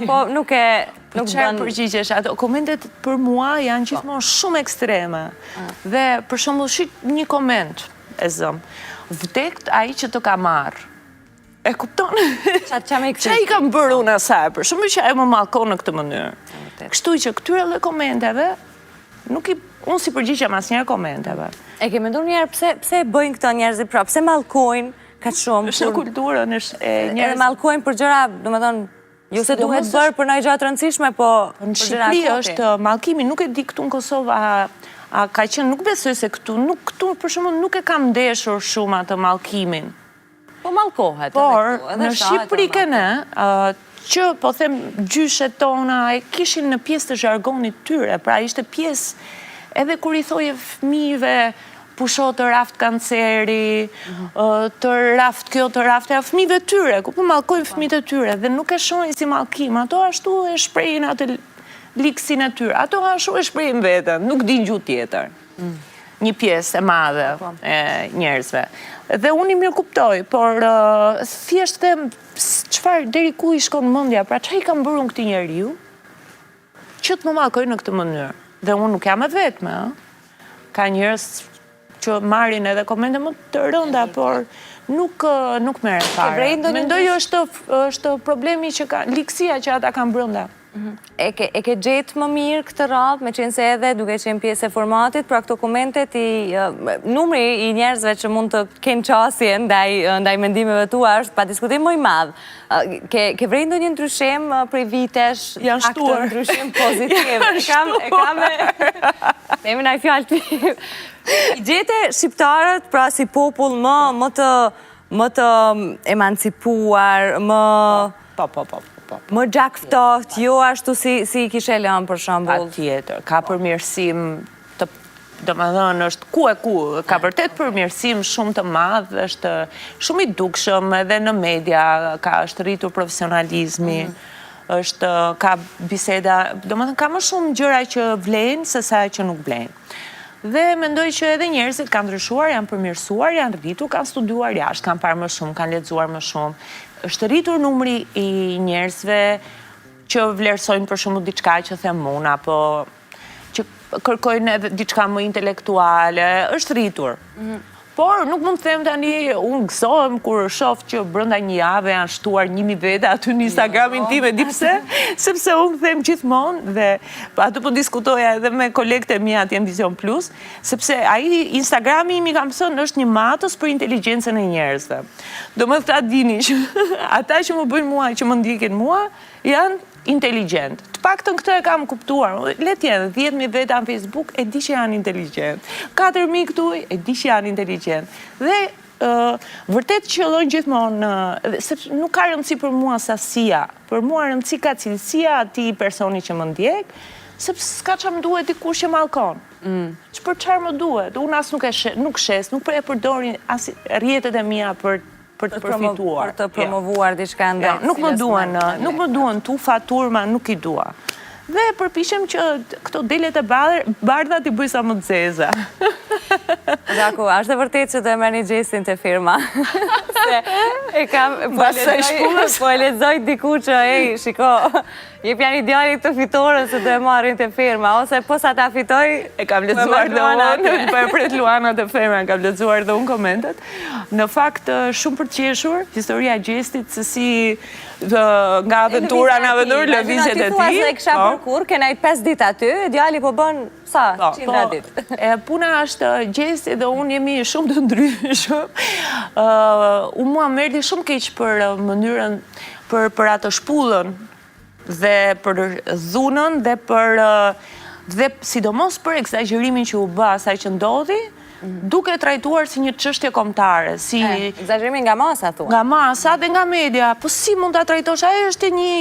Po nuk Çfarë përgjigjesh? Ato komentet për mua janë gjithmonë shumë ekstreme. Dhe për shembull shit një koment e zëm. Vdekt ai që të ka marrë. E kupton? Çfarë i kam bërë unë asaj? Për shembull që ai më mallkon në këtë mënyrë. Kështu që këtyre lloj komenteve unë si përgjigjem asnjëherë komenteve. E ke menduar një herë pse bëjnë këto njerëzit prapë? Pse mallkojnë kaq shumë? Është kulturën e njerëzve. Edhe mallkojnë për gjëra, domethënë, jo se duhet bërë për ndonjë gjë të rëndësishme, po në Shqipëri është mallkimi, nuk e di këtu në Kosovë a ka qenë, nuk besoj se këtu për shembull nuk e kam ndeshur shumë atë mallkimin. Po mallkohet. Por në Shqipëri kene që po them gjyshet tona e kishin në pjesë të zhargonit tyre, pra ishte pjesë edhe kur i thoje fëmijëve pusho të raft kanceri, të raft kjo, të raft e fëmijëve tyre, ku po mallkojnë fëmijët e tyre dhe nuk e shohin si mallkim, ato ashtu e shprehin atë liksin e tyre, ato ashtu e shprehin veten, nuk din gjuhë tjetër. Një pjesë e madhe e njerëzve. Dhe unë i mirë kuptoj, por thjesht them çfarë deri ku i shkon mendja, pra çfarë i kam bërë unë këtij njeriu që të më mallkojnë në këtë mënyrë. Dhe unë nuk jam e vetme, ka njerëz që marrin edhe komente më të rënda, por nuk merren fare. Mendoj është problemi që ka likësia që ata kanë brenda. E ke gjetë më mirë këtë radhë, me qenë se edhe duke qenë pjesë e formatit, pra këto komentet numri i njerëzve që mund të kenë qasje ndaj mendimeve tua është pa diskutim më i madh. Ke vrejë ndonjë ndryshim prej vitesh? Janë shtuar. Ndryshim pozitiv. E kam themi na i fjalë ti. I gjete shqiptarët pra si popull më të emancipuar, më gjakftoht, jo ashtu si kishe lënë për shembull. Patjetër, ka përmirësim domethënë është ku, ka vërtet përmirësim shumë të madh, është shumë i dukshëm edhe në media, është rritur profesionalizmi, ka biseda, domethënë ka më shumë gjëra që vlen se sa që nuk vlen. Dhe mendoj që edhe njerëzit kanë ndryshuar, janë përmirësuar, janë rritur, kanë studiuar jashtë, kanë parë më shumë, kanë lexuar më shumë. Është rritur numri i njerëzve që vlerësojnë për shembull diçka që them unë, apo që kërkojnë edhe diçka më intelektuale, është rritur. Por nuk mund të them tani, unë gëzohem kur shoh që brenda një jave janë shtuar 1000 vete aty në Instagramin tim, e di pse, sepse unë them gjithmonë dhe aty po diskutoja edhe me kolegët e mia atje në Vision Plus, sepse ai Instagrami im i kam thënë është një matës për inteligjencën e njerëzve. Domethënë ta dini që ata që më bëjnë mua, që më ndjekin mua, janë inteligjent. Të paktën këtë e kam kuptuar. Le të jenë 10.000 veta në Facebook, e di që janë inteligjent. 4.000 këtu, e di që janë inteligjent. Dhe vërtet qëllojnë gjithmonë, sepse nuk ka rëndësi për mua sasia, për mua rëndësi ka cilësia atij personi që më ndjek, sepse s'ka çfarë më duhet dikush që mallkon. Për çfarë më duhet? Unë as nuk shes, nuk e përdorin as rrjetet e mia për të përfituar. Për të promovuar diçka ndaj. Nuk më duan tufa, turma, nuk i dua. Dhe përpiqem që këto delet e bardha t'i bëj sa më të zeza. Daku, është e vërtetë që do e merrni Gjesin te firma. Se e kam po e lexoj diku që shiko, jep janë idealit të fitore se do e marrin te firma, ose po sa ta fitoj, e kam lexuar dhe unë, po e pret Luana te firma, kam lexuar dhe unë komentet. Në fakt, shumë për të qeshur, historia e Gjesit, se si nga aventura në aventurë, lëvizjet e tij. E kisha përkur, kena i 5 ditë aty, ideali po bën sa? 100 ditë. Puna është Gjesi dhe unë jemi shumë të ndryshëm. Unë mua merdi shumë keq për mënyrën, për atë shpullën dhe për dhunën dhe sidomos për egzagerimin që u bë asaj që ndodhi, duke trajtuar si një çështje kombëtare, si egzagerimin nga masa thua. Nga masa dhe nga media, po si mund ta trajtosh? Ai është një